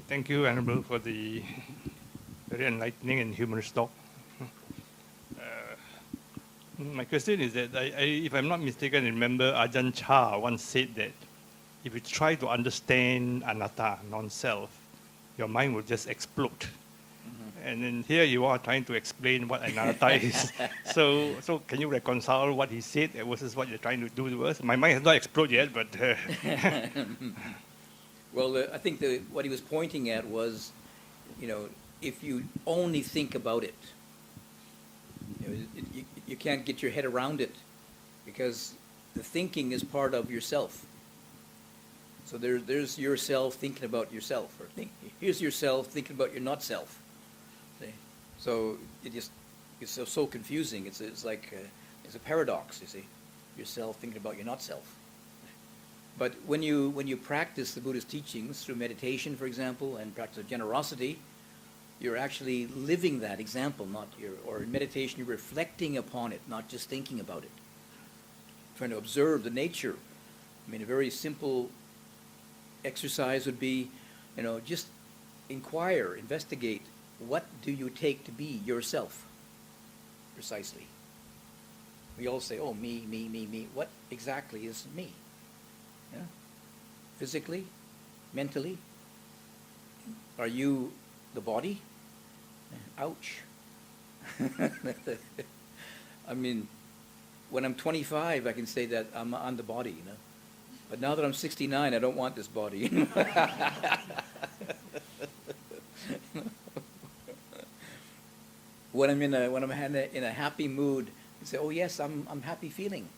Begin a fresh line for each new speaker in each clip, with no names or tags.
Thank you, Venerable, for the very enlightening and humorous talk. My question is that, if I'm not mistaken, I remember Ajahn Chah once said that if you try to understand anatta, non-self, your mind will just explode. And then here you are trying to explain what anatta is. So can you reconcile what he said versus what you're trying to do to us? My mind has not exploded yet, but...
Well, I think what he was pointing at was, if you only think about it, you can't get your head around it, because the thinking is part of yourself. So there's yourself thinking about yourself, or here's yourself thinking about your not self. See? So it's so confusing. It's like it's a paradox. You see, yourself thinking about your not self. But when you practice the Buddhist teachings through meditation, for example, and practice of generosity, you're actually living that example, or in meditation you're reflecting upon it, not just thinking about it. Trying to observe the nature. I mean, a very simple exercise would be, just inquire, investigate, what do you take to be yourself? Precisely. We all say, oh, me, me, me, me. What exactly is me? Yeah? Physically? Mentally? Are you the body? Ouch. I mean, when I'm 25, I can say that I'm on the body, But now that I'm 69, I don't want this body. When I'm in a happy mood, I say, oh yes, I'm happy feeling.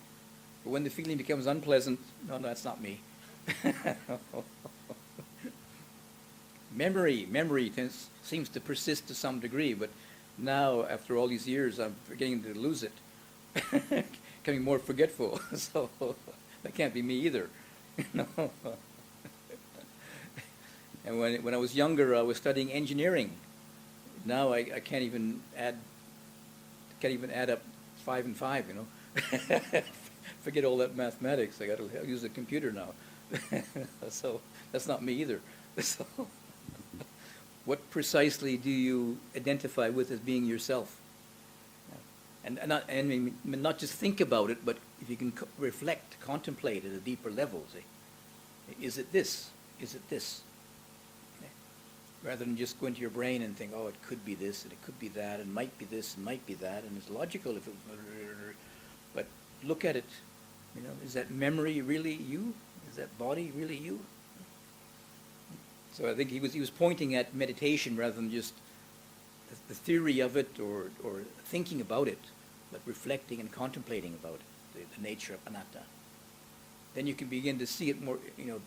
But when the feeling becomes unpleasant, no, that's not me. Memory seems to persist to some degree, but now, after all these years, I'm beginning to lose it. Becoming more forgetful, so that can't be me either. And when I was younger, I was studying engineering. Now I can't even add up 5 and 5, Forget all that mathematics. I got to use a computer now. So that's not me either. So what precisely do you identify with as being yourself? And not just think about it, but if you can reflect, contemplate at a deeper level, say, is it this? Is it this? Okay. Rather than just go into your brain and think, oh, it could be this, and it could be that, and might be this, and might be that, and it's logical if it... But look at it. Is that memory really you? Is that body really you? So I think he was pointing at meditation rather than just the theory of it or thinking about it, but reflecting and contemplating about it, the nature of anatta. Then you can begin to see it more,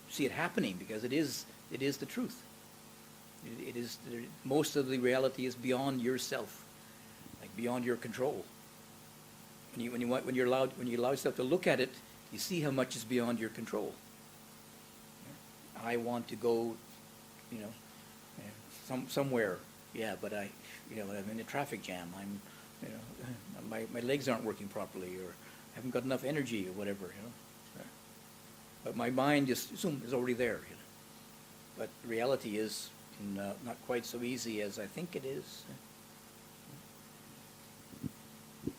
see it happening, because it is the truth. It is most of the reality is beyond yourself, like beyond your control. When you allow yourself to look at it, you see how much is beyond your control. I want to go, somewhere. Yeah, but I'm in a traffic jam. My legs aren't working properly, or haven't got enough energy, or whatever. But my mind is already there. But reality is not quite so easy as I think it is.
Do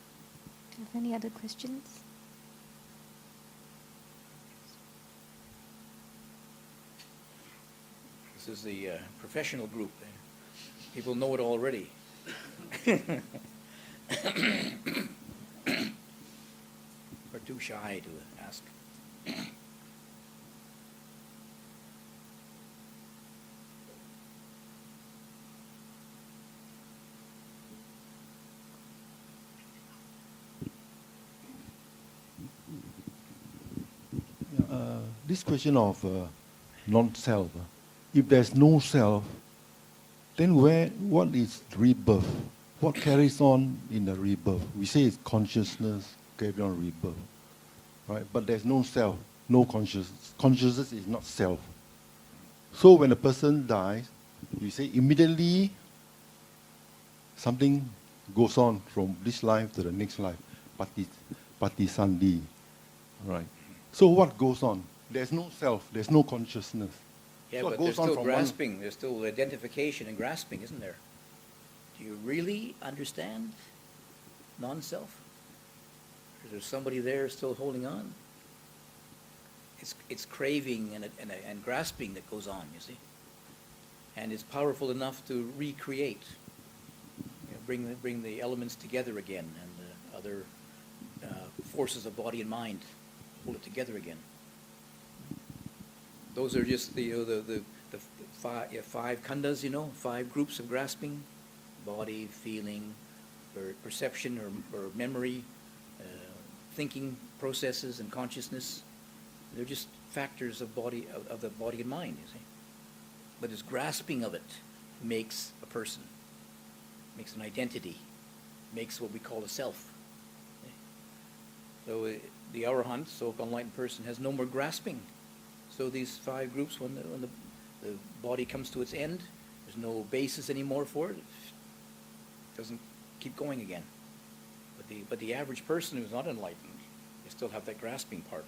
you have any other questions?
This is the professional group. People know it already. We're too shy to ask.
This question of non-self. If there's no self, then what is rebirth? What carries on in the rebirth? We say it's consciousness carries on rebirth, right? But there's no self, no consciousness. Consciousness is not self. So when a person dies, you say immediately something goes on from this life to the next life. Patisandhi, right? So what goes on? There's no self, there's no consciousness.
Yeah,
So it
but
goes
there's
on
still
from one-
grasping, there's still identification and grasping, isn't there? Do you really understand non-self? Or is there somebody there still holding on? It's craving and grasping that goes on, you see. And it's powerful enough to recreate, bring the elements together again, and the other forces of body and mind, hold it together again. Those are just the five khandas, 5 groups of grasping: body, feeling, or perception, or memory, thinking processes, and consciousness. They're just factors of the body and mind, you see. But this grasping of it makes a person, makes an identity, makes what we call a self. So the arahant, so-called enlightened person, has no more grasping. So these 5 groups, when the body comes to its end, there's no basis anymore for it. It doesn't keep going again. But the average person who's not enlightened, they still have that grasping part.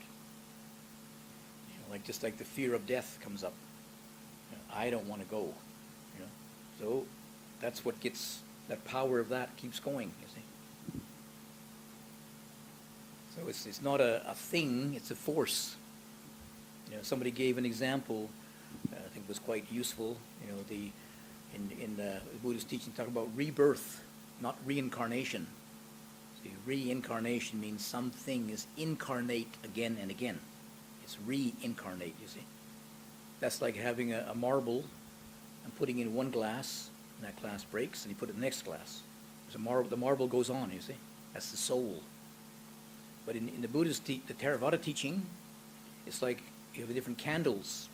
Just like the fear of death comes up. I don't want to go. So that's what gets, that power of that keeps going, you see. So it's not a thing, it's a force. Somebody gave an example, I think was quite useful. In the Buddhist teaching, talk about rebirth, not reincarnation. See, reincarnation means something is incarnate again and again. It's reincarnate, you see. That's like having a marble and putting in one glass, and that glass breaks, and you put it in the next glass. The marble goes on, you see. That's the soul. But in the Buddhist, the Theravada teaching, it's like you have different candles.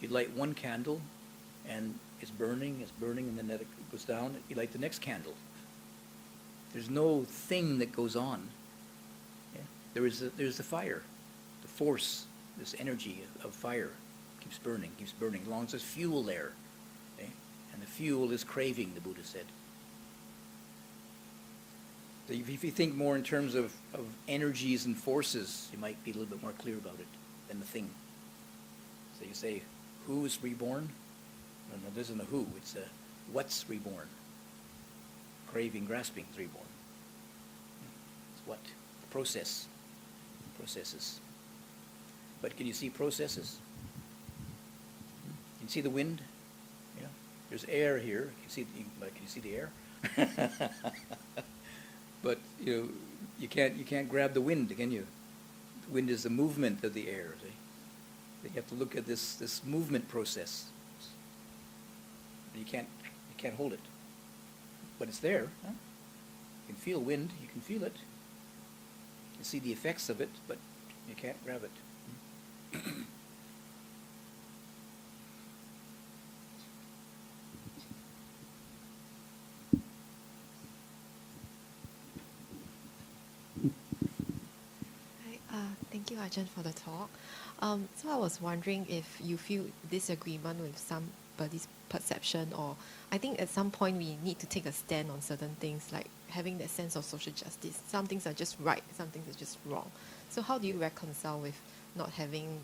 You light one candle, and it's burning, and then it goes down. You light the next candle. There's no thing that goes on. Yeah? There's the fire, the force, this energy of fire keeps burning, as long as there's fuel there. Okay? And the fuel is craving, the Buddha said. So if you think more in terms of energies and forces, you might be a little bit more clear about it than the thing. So you say, who is reborn? No, there isn't a who, it's a what's reborn. Craving, grasping is reborn. It's what? The processes. But can you see processes? Can you see the wind? Yeah. There's air here. Can you see the air? But you can't grab the wind, can you? The wind is the movement of the air. See? You have to look at this movement process. You can't hold it, but it's there. Huh? You can feel wind. You can feel it. You can see the effects of it, but you can't grab it.
Thank you, Ajahn, for the talk. So I was wondering if you feel disagreement with somebody's perception, or I think at some point we need to take a stand on certain things, like having that sense of social justice. Some things are just right, some things are just wrong. So how do you reconcile with not having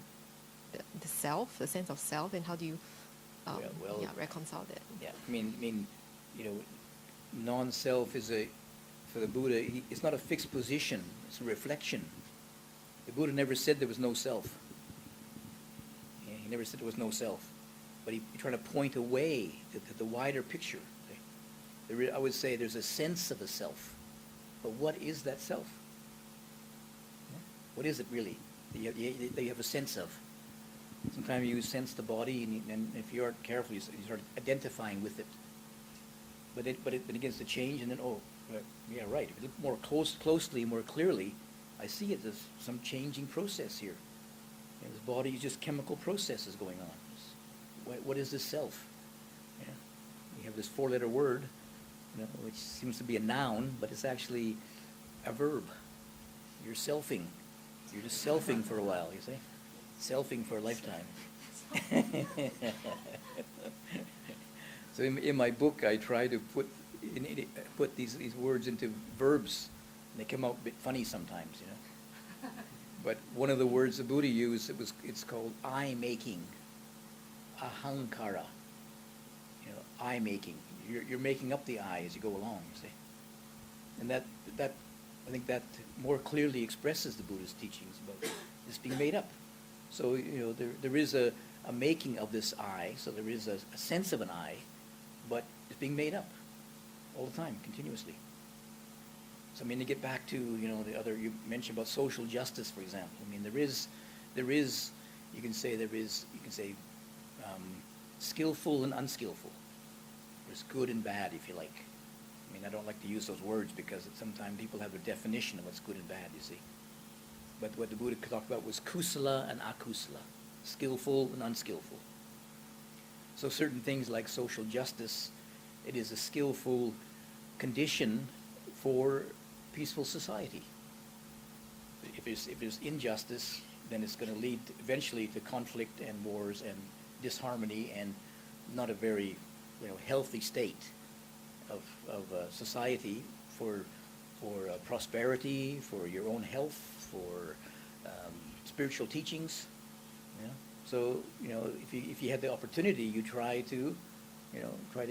the self, the sense of self, and how do you reconcile that?
Yeah, I mean, non-self is for the Buddha, it's not a fixed position, it's a reflection. The Buddha never said there was no self. Yeah, he never said there was no self. But he tried to point away to the wider picture. I would say there's a sense of a self. But what is that self? What is it really that you have a sense of? Sometimes you sense the body, and if you aren't careful, you start identifying with it. But it begins to change, and then, yeah, right. If you look more closely, more clearly, I see it. There's some changing process here. And this body is just chemical processes going on. What is this self? Yeah. You have this 4-letter word, which seems to be a noun, but it's actually a verb. You're selfing. You're just selfing for a while, you see? Selfing for a lifetime. So in my book, I try to put these words into verbs, and they come out a bit funny sometimes, But one of the words the Buddha used, it's called I-making. ahankara, eye making. You're making up the I as you go along, you see. And that I think that more clearly expresses the Buddha's teachings about this being made up. So, there is a making of this I, so there is a sense of an I, but it's being made up all the time, continuously. So, to get back to, the other, you mentioned about social justice, for example. There is, you can say, skillful and unskillful. There's good and bad, if you like. I don't like to use those words because sometimes people have a definition of what's good and bad, you see. But what the Buddha talked about was kusala and akusala, skillful and unskillful. So certain things like social justice, it is a skillful condition for peaceful society. If there's injustice, then it's going to lead eventually to conflict and wars and disharmony and not a very healthy state of society for prosperity, for your own health, for spiritual teachings. So if you had the opportunity, you try to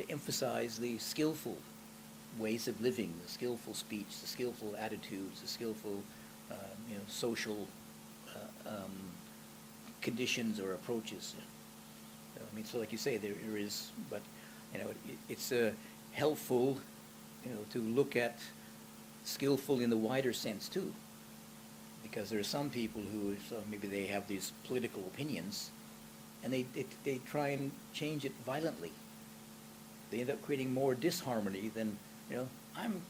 emphasize the skillful ways of living, the skillful speech, the skillful attitudes, the skillful social conditions or approaches. So like you say, there is, but it's helpful, to look at skillful in the wider sense too, because there are some people who maybe they have these political opinions, and they try and change it violently. They end up creating more disharmony than I'm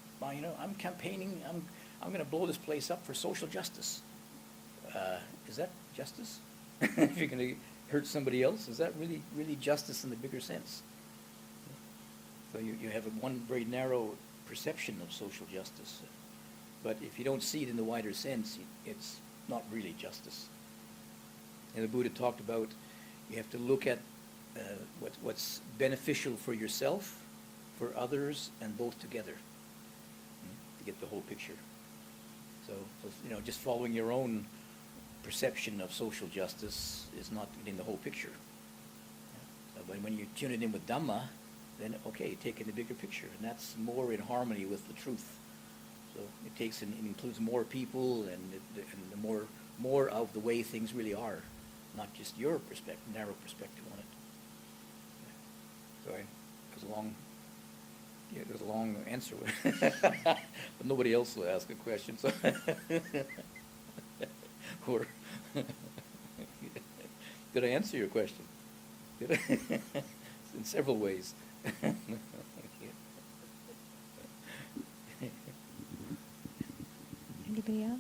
campaigning. I'm going to blow this place up for social justice. Is that justice? If you're going to hurt somebody else, is that really justice in the bigger sense? So you have one very narrow perception of social justice. But if you don't see it in the wider sense, it's not really justice. And the Buddha talked about you have to look at what's beneficial for yourself, for others, and both together to get the whole picture. So just following your own perception of social justice is not getting the whole picture. But when you tune it in with Dhamma, then take in the bigger picture, and that's more in harmony with the truth. So it includes more people and the more of the way things really are, not just your narrow perspective on it. Sorry, it was a long answer, but nobody else will ask a question. So, or did I answer your question? Did I? In several ways.
Anybody else?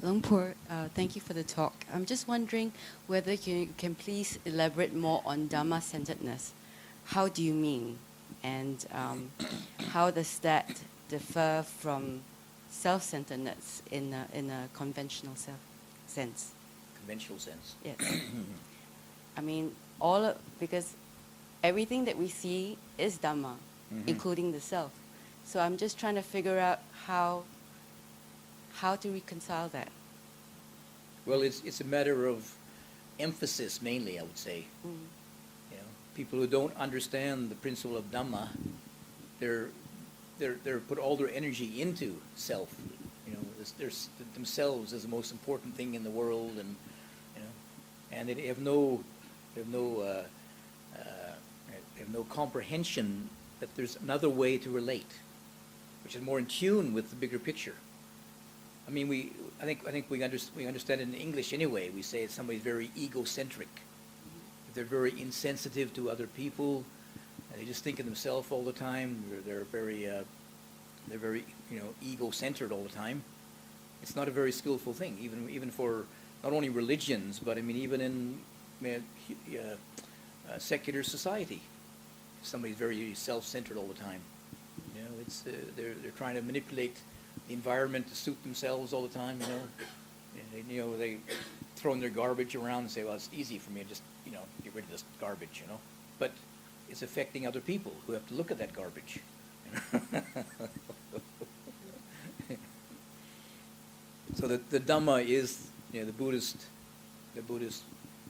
Lumpur, thank you for the talk. I'm just wondering whether you can please elaborate more on Dhamma-centeredness. How do you mean? And how does that differ from self-centeredness in a conventional sense?
Conventional sense.
Yes. Because everything that we see is Dhamma, including the self. So I'm just trying to figure out how to reconcile that.
Well, it's a matter of emphasis mainly, I would say. People who don't understand the principle of Dhamma, they're put all their energy into self. There's themselves as the most important thing in the world, and they have no comprehension that there's another way to relate, which is more in tune with the bigger picture. I think we understand it in English anyway. We say somebody's very egocentric. They're very insensitive to other people. They just think of themselves all the time. They're very ego-centered all the time. It's not a very skillful thing, even for not only religions, but even in secular society. Somebody's very self-centered all the time. They're trying to manipulate the environment to suit themselves all the time. They throwing their garbage around and say, well, it's easy for me to just get rid of this garbage. But it's affecting other people who have to look at that garbage. So the Dhamma is, the Buddhist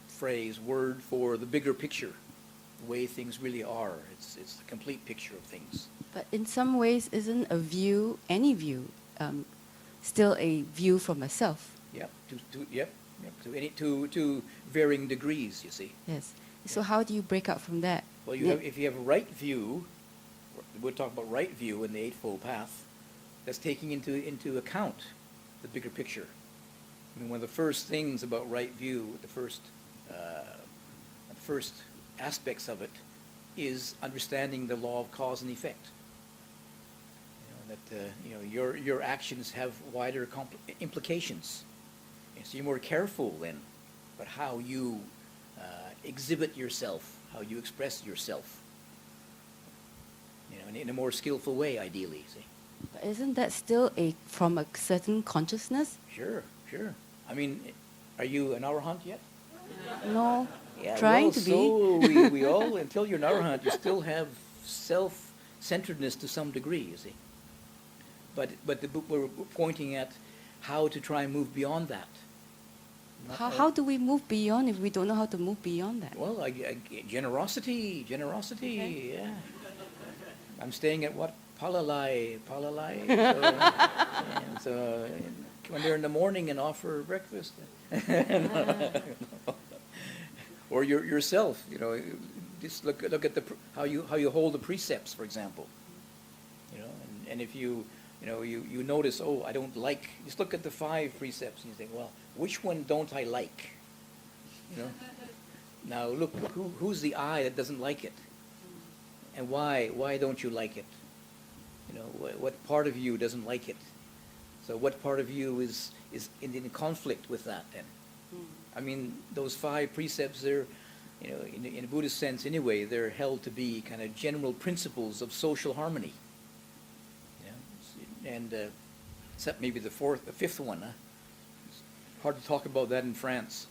phrase, word for the bigger picture, the way things really are. It's the complete picture of things.
But in some ways, isn't a view, any view, still a view from a self?
Yep. To varying degrees, you see.
Yes. So how do you break out from that?
Well, if you have a right view, we'll talk about right view in the Eightfold Path, that's taking into account the bigger picture. I mean, one of the first things about right view, the first aspects of it, is understanding the law of cause and effect. Your actions have wider implications. And so you're more careful then about how you exhibit yourself, how you express yourself. In a more skillful way, ideally. See.
But isn't that still from a certain consciousness?
Sure. I mean, are you an arahant yet?
No.
Yeah,
Trying
well,
to be.
So we all, until you're an arahant, you still have self-centeredness to some degree, you see. But we're pointing at how to try and move beyond that.
How do we move beyond if we don't know how to move beyond that?
Well, generosity,
Okay.
yeah. I'm staying at Wat Palalai. So come there in the morning and offer breakfast. Or yourself, just look at how you hold the precepts, for example. And if you notice, I don't like, just look at the 5 precepts and you think, well, which one don't I like? Now look, who's the I that doesn't like it? And why don't you like it? What part of you doesn't like it? So what part of you is in conflict with that then? I mean, those 5 precepts, they're, in a Buddhist sense anyway, they're held to be kind of general principles of social harmony. And except maybe the 5th one, huh? It's hard to talk about that in France.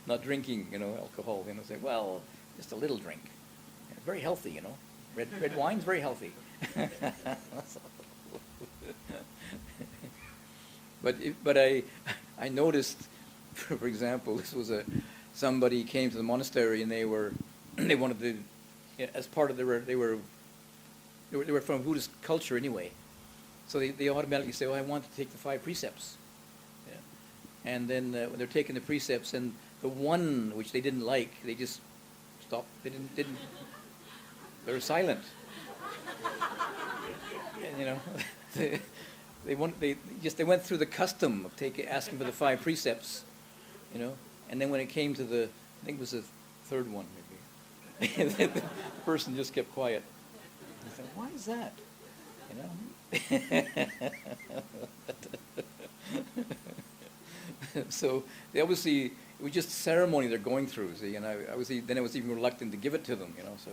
Not drinking, alcohol. Say, well, just a little drink. Very healthy, Red wine's very healthy. But I noticed, for example, this was somebody came to the monastery and they wanted to, as part of they were from Buddhist culture anyway, so they automatically say, I want to take the 5 precepts. Yeah. And then when they're taking the precepts, and the one which they didn't like, they just stopped. They didn't. They were silent. And, they went through the custom of asking for the 5 precepts, and then when it came to I think it was the 3rd one maybe, the person just kept quiet. I said, why is that? So they obviously, it was just ceremony they're going through, see, and I was even reluctant to give it to them, So,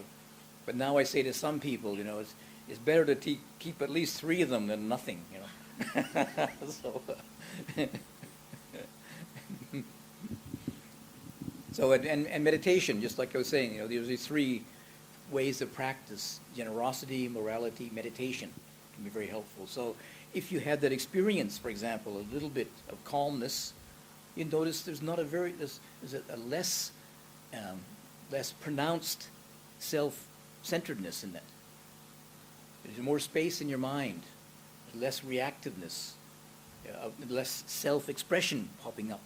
but now I say to some people, it's better to keep at least 3 of them than nothing, So, so and meditation, just like I was saying, there's these 3 ways of practice: generosity, morality, meditation can be very helpful. So if you had that experience, for example, a little bit of calmness, you notice there's a less pronounced self-centeredness in that. There's more space in your mind, less reactiveness, less self-expression popping up.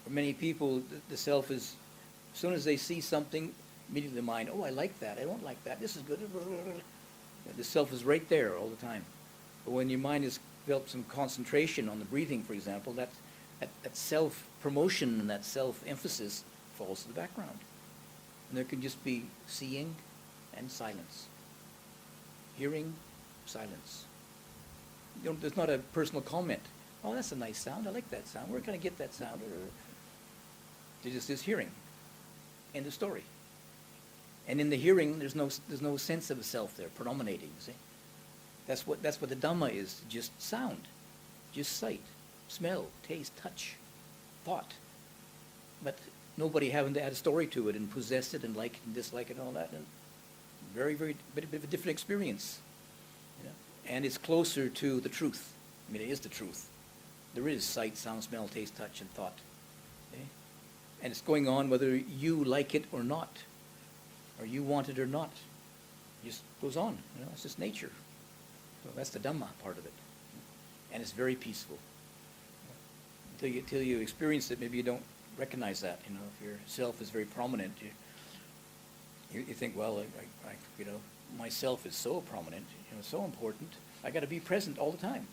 For many people, the self is, as soon as they see something, immediately the mind, I like that, I don't like that, this is good. The self is right there all the time. But when your mind has developed some concentration on the breathing, for example, that self-promotion and that self-emphasis falls to the background. And there can just be seeing and silence. Hearing, silence. There's not a personal comment. Oh, that's a nice sound. I like that sound. Where can I get that sound? There's just this hearing. End of story. And in the hearing, there's no sense of a self there predominating. You see, that's what the Dhamma is. Just sound, just sight, smell, taste, touch, thought, but nobody having to add a story to it and possess it and like it and dislike it and all that. And very, very bit of a different experience. You know? And it's closer to the truth. I mean, it is the truth. There is sight, sound, smell, taste, touch, and thought. Okay? And it's going on whether you like it or not, or you want it or not. It just goes on. You know, it's just nature. So that's the Dhamma part of it. And it's very peaceful. Until you experience it, maybe you don't recognize that. You know, if your self is very prominent, you think, well, you know, myself is so prominent, you know, so important. I got to be present all the time.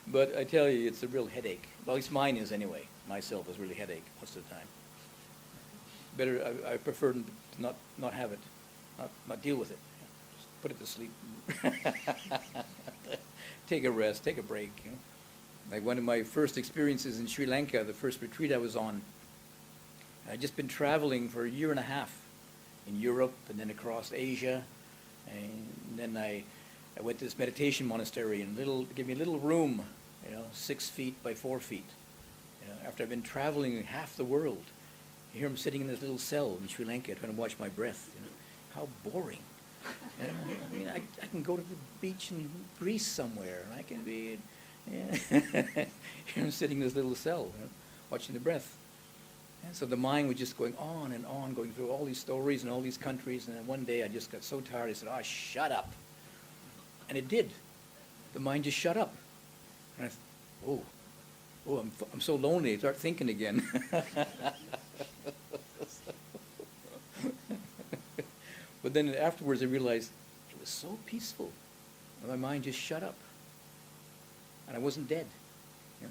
But I tell you, it's a real headache. Well, at least mine is anyway. Myself is really headache most of the time. Better, I prefer to not have it, not deal with it. Just put it to sleep. Take a rest, take a break. You know? Like one of my first experiences in Sri Lanka, the first retreat I was on, I'd just been traveling for a year and a half in Europe and then across Asia. And then I went to this meditation monastery and gave me a little room, you know, 6 feet by 4 feet. You know, after I've been traveling half the world, here I'm sitting in this little cell in Sri Lanka trying to watch my breath. You know, how boring. And, I mean, I can go to the beach in Greece somewhere. I can be, here I'm sitting in this little cell, you know, watching the breath. And so the mind was just going on and on, going through all these stories and all these countries. And then one day I just got so tired, I said, "Oh, shut up." And it did. The mind just shut up. And I thought, I'm so lonely. I start thinking again. But then afterwards I realized it was so peaceful. And my mind just shut up. And I wasn't dead. In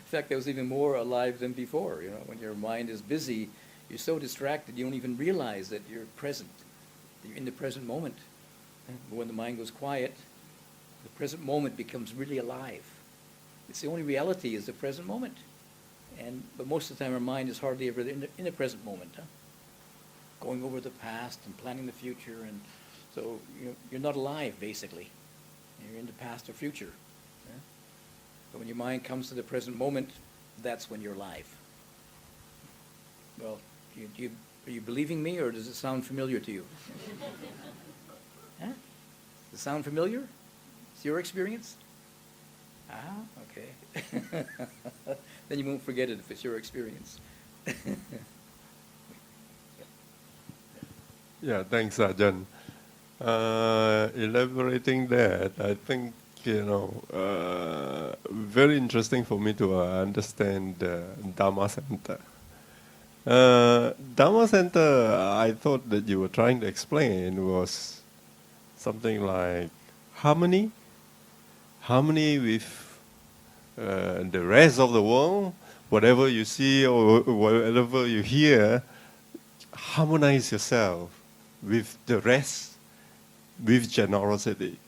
fact, I was even more alive than before. You know, when your mind is busy, you're so distracted you don't even realize that you're present. That you're in the present moment. But when the mind goes quiet, the present moment becomes really alive. It's the only reality is the present moment. But most of the time our mind is hardly ever in the present moment. Huh? Going over the past and planning the future, and so you're not alive basically. You're in the past or future. Yeah? But when your mind comes to the present moment, that's when you're alive. Well, are you believing me, or does it sound familiar to you? Huh? Does it sound familiar? It's your experience? Okay. Then you won't forget it if it's your experience.
Yeah, thanks, Ajahn. Elaborating that, I think, very interesting for me to understand Dhamma Center. Dhamma Center, I thought that you were trying to explain was something like harmony with the rest of the world. Whatever you see or whatever you hear, harmonize yourself with the rest, with generosity.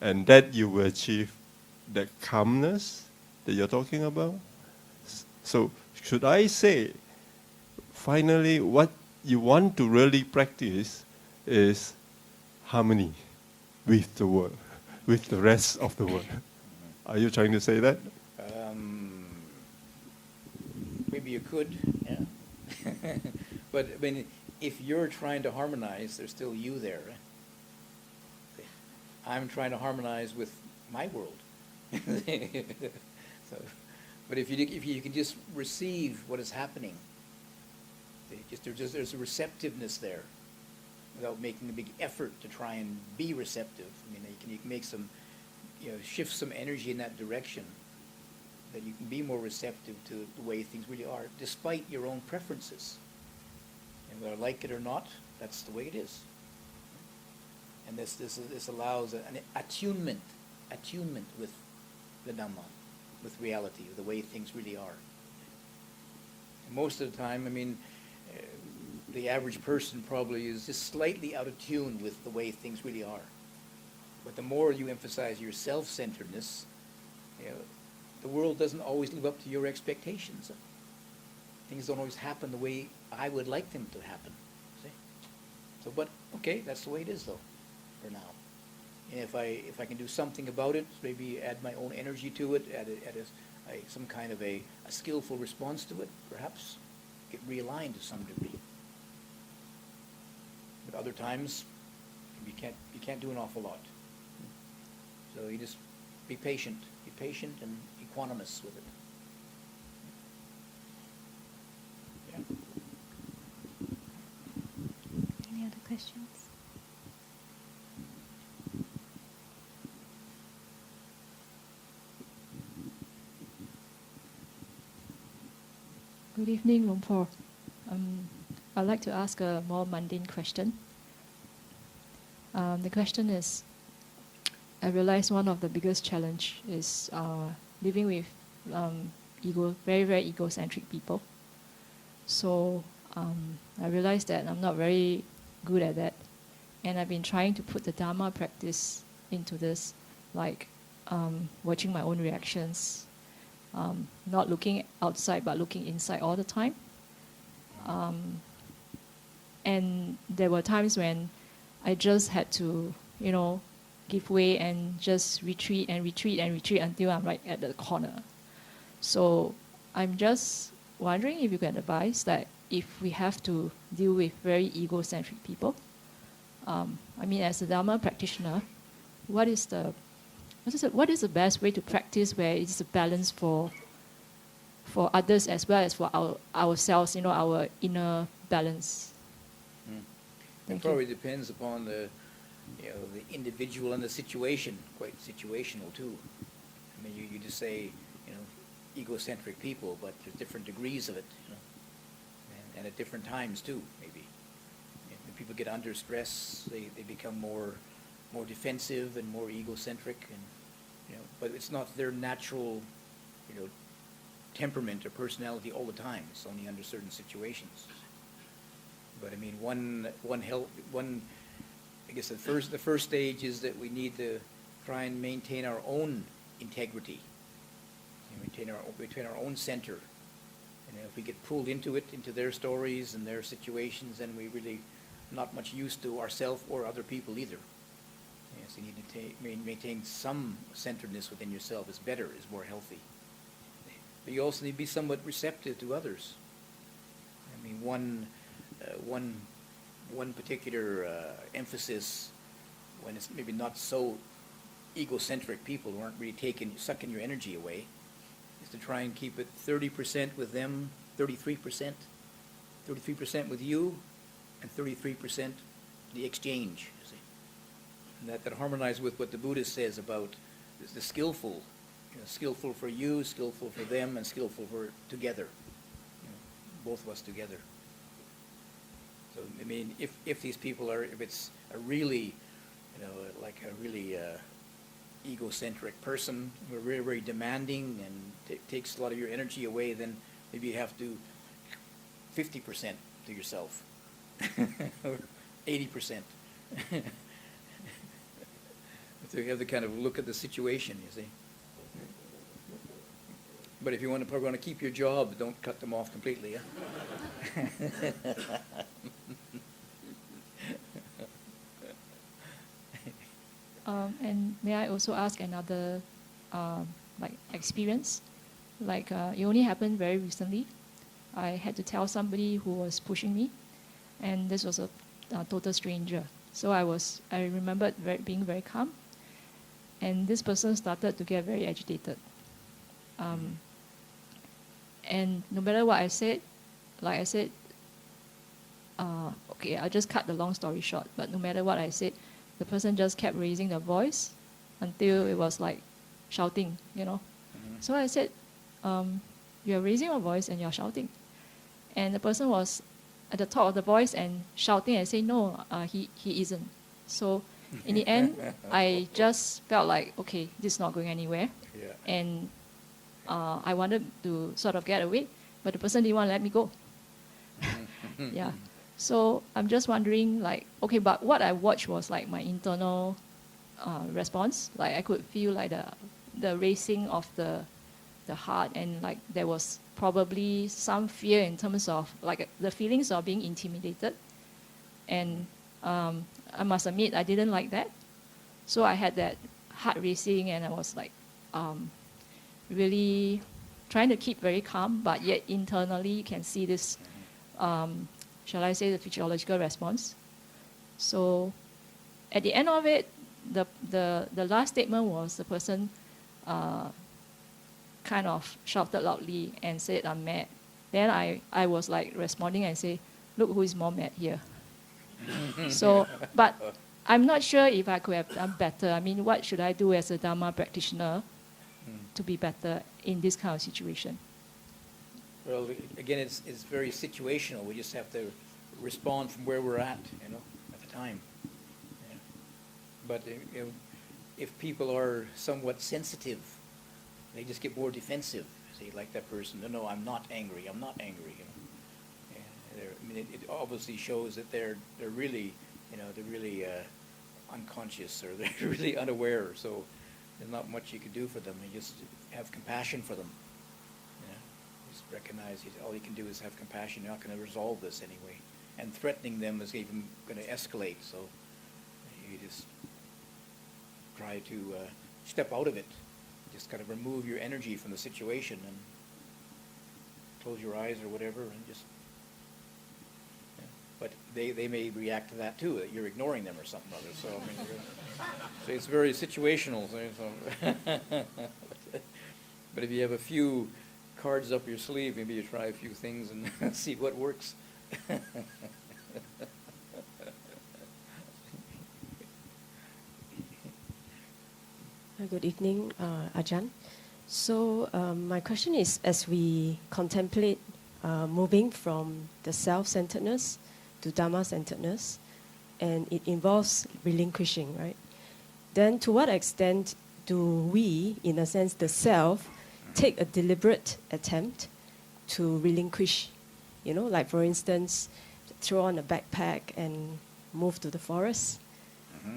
And that you will achieve that calmness that you're talking about. So should I say, finally, what you want to really practice is harmony with the world, with the rest of the world. Are you trying to say that?
Maybe you could, yeah. But I mean, if you're trying to harmonize, there's still you there. Right? I'm trying to harmonize with my world. So, but if you can just receive what is happening, there's a receptiveness there, without making a big effort to try and be receptive. I mean, you can make some, shift some energy in that direction, that you can be more receptive to the way things really are, despite your own preferences. And whether I like it or not, that's the way it is. And this allows an attunement with the Dhamma, with reality, with the way things really are. And most of the time, I mean, the average person probably is just slightly out of tune with the way things really are. But the more you emphasize your self-centeredness, the world doesn't always live up to your expectations. Things don't always happen the way I would like them to happen. See? So, but okay, that's the way it is, though, for now. And if I can do something about it, maybe add my own energy to it, add some kind of a skillful response to it, perhaps get realigned to some degree. But other times, you can't do an awful lot. So you just be patient and equanimous with it. Yeah.
Any other questions?
Good evening, Luang Por. I'd like to ask a more mundane question. The question is, I realize one of the biggest challenge is living with very, very egocentric people. So I realized that I'm not very good at that. And I've been trying to put the Dhamma practice into this, like watching my own reactions, not looking outside but looking inside all the time. And there were times when I just had to, give way and just retreat until I'm right at the corner. So I'm just wondering if you can advise that if we have to deal with very egocentric people, as a Dhamma practitioner, what is the best way to practice where it's a balance for others as well as for ourselves, our inner balance?
It probably depends upon the individual and the situation, quite situational too. I mean, you just say, egocentric people, but there's different degrees of it, and at different times too, maybe. When people get under stress, they become more defensive and more egocentric, and but it's not their natural, temperament or personality all the time. It's only under certain situations. But I mean, I guess the first stage is that we need to try and maintain our own integrity, maintain our own center. And if we get pulled into their stories and their situations, then we really not much use to ourselves or other people either. Yes, you need to maintain some centeredness within yourself. Is better, is more healthy. But you also need to be somewhat receptive to others. I mean, one particular emphasis when it's maybe not so egocentric people who aren't really sucking your energy away is to try and keep it 30% with them, 33% with you, and 33% the exchange, you see. And that harmonizes with what the Buddha says about the skillful, skillful for you, skillful for them, and skillful for together, both of us together. So, I mean, if these people if it's a really, like a really egocentric person, who are very, very demanding and takes a lot of your energy away, then maybe you have to 50% to yourself, or 80%. So you have to kind of look at the situation, you see. But if you want to keep your job, don't cut them off completely, yeah?
And may I also ask another experience? It only happened very recently. I had to tell somebody who was pushing me, and this was a total stranger. So I remembered being very calm, and this person started to get very agitated. And no matter what I said, okay, I'll just cut the long story short, but no matter what I said, the person just kept raising their voice until it was like shouting, Mm-hmm. So I said, you're raising your voice and you're shouting. And the person was at the top of the voice and shouting and saying, no, he isn't. So in the end, I just felt like, okay, this is not going anywhere.
Yeah.
And I wanted to sort of get away, but the person didn't want to let me go. Yeah. So I'm just wondering, okay, but what I watched was like my internal response. Like I could feel like the racing of the heart, and like there was probably some fear in terms of like the feelings of being intimidated. And I must admit, I didn't like that. So I had that heart racing, and I was like really trying to keep very calm, but yet internally you can see this, shall I say, the physiological response. So at the end of it, the last statement was the person kind of shouted loudly and said, "I'm mad." Then I was like responding and say, "Look who is more mad here." So, but I'm not sure if I could have done better. I mean, what should I do as a Dhamma practitioner to be better in this kind of situation?
Well, again, it's very situational. We just have to respond from where we're at, at the time. Yeah. But if people are somewhat sensitive, they just get more defensive. Say, like that person, no, I'm not angry. I'm not angry. It obviously shows that they're really, they're really unconscious, or they're really unaware. So there's not much you can do for them. You just have compassion for them. Just recognize all you can do is have compassion. You're not going to resolve this anyway. And threatening them is even going to escalate. So you just try to step out of it. Just kind of remove your energy from the situation and close your eyes or whatever, and just. But they may react to that too, that you're ignoring them or something or other. So I mean, so it's very situational. So. But if you have a few cards up your sleeve, maybe you try a few things and see what works.
Good evening, Ajahn. So my question is, as we contemplate moving from the self-centeredness to Dhamma-centeredness, and it involves relinquishing, right? Then to what extent do we, in a sense, the self, take a deliberate attempt to relinquish? Like for instance, throw on a backpack and move to the forest,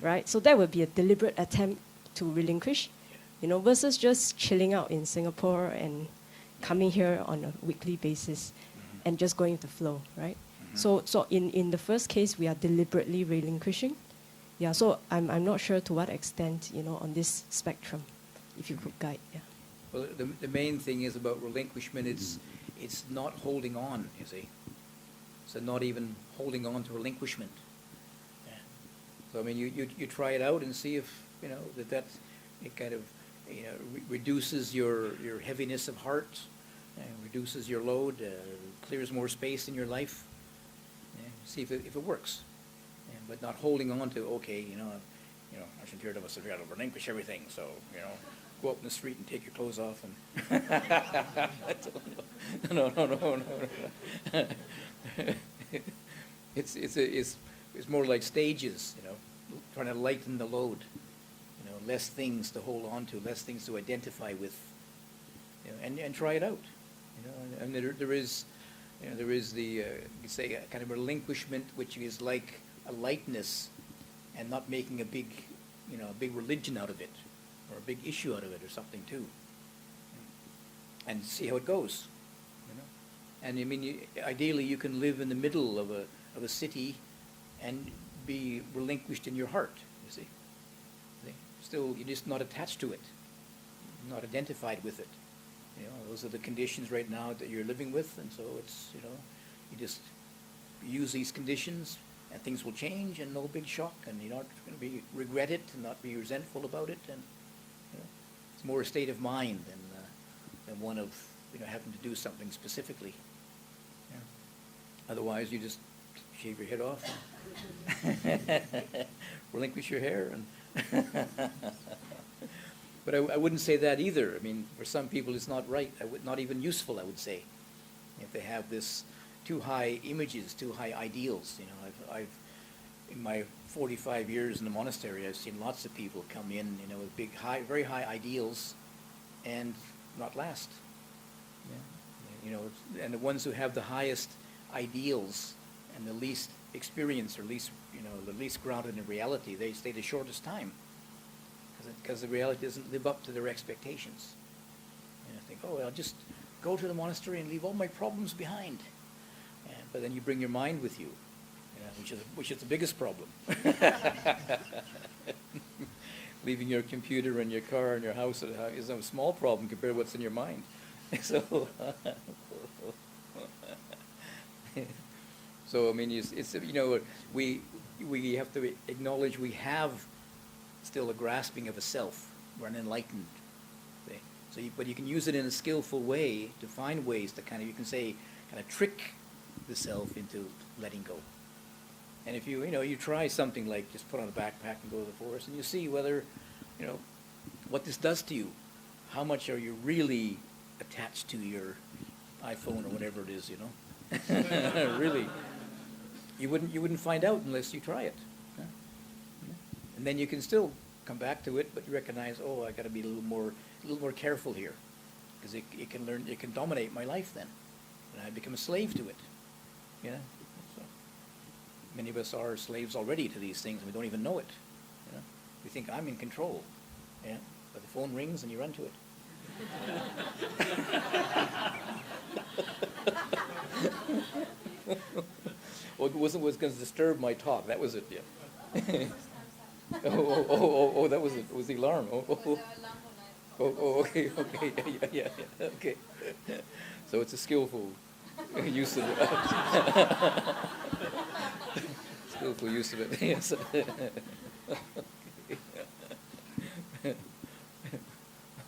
right? So that would be a deliberate attempt to relinquish, versus just chilling out in Singapore and coming here on a weekly basis and just going with the flow, right? So in the first case, we are deliberately relinquishing. Yeah, so I'm not sure to what extent, on this spectrum, if you could guide, yeah.
Well, the main thing is about relinquishment, it's not holding on, you see. So not even holding on to relinquishment. Yeah. So I mean, you try it out and see if, that it kind of, reduces your heaviness of heart, reduces your load, clears more space in your life. See if it works. But not holding on to, okay, Ajahn Tiradhammo said we got to relinquish everything, so, go up in the street and take your clothes off and no. It's more like stages, trying to lighten the load, less things to hold on to, less things to identify with, and try it out, and there is the you could say a kind of relinquishment, which is like a lightness, and not making a big religion out of it, or a big issue out of it, or something too, and see how it goes, And I mean, ideally, you can live in the middle of a city, and be relinquished in your heart. You see, still you're just not attached to it, not identified with it. Those are the conditions right now that you're living with, and so it's you just use these conditions, and things will change, and no big shock, and you're not going to regret it, and not be resentful about it, and it's more a state of mind than one of having to do something specifically. Otherwise, you just shave your head off, relinquish your hair, and but I wouldn't say that either. I mean, for some people, it's not right. Not even useful, I would say, if they have this too high images, too high ideals. I've in my 45 years in the monastery, I've seen lots of people come in, with big, very high ideals, and not last. And the ones who have the highest ideals and the least experience, or least, the least grounded in reality, they stay the shortest time, because the reality doesn't live up to their expectations. And I think, I'll just go to the monastery and leave all my problems behind. But then you bring your mind with you, which is the biggest problem. Leaving your computer and your car and your house is a small problem compared to what's in your mind. So, so I mean, it's you know, we have to acknowledge we have still a grasping of a self. We're unenlightened. Okay? So, but you can use it in a skillful way to find ways to kind of, you can say, kind of trick the self into letting go. And if you try something like just put on a backpack and go to the forest, and you see whether, what this does to you. How much are you really attached to your iPhone or whatever it is, Really. You wouldn't find out unless you try it. Huh? And then you can still come back to it, but you recognize, I got to be a little more careful here, because it can dominate my life then, and I become a slave to it. So many of us are slaves already to these things, and we don't even know it. We think I'm in control, but the phone rings and you run to it. Well, it wasn't what's going to disturb my talk. That was it. Yeah. That was it. It was the alarm. Okay. Yeah. Okay. So it's a skillful use of it. Skillful use of it. Yes.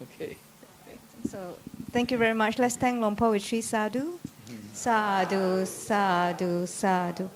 Okay.
So, thank you very much. Let's thank Lompo with Sri Sadhu. Sadhu, sadhu, sadhu.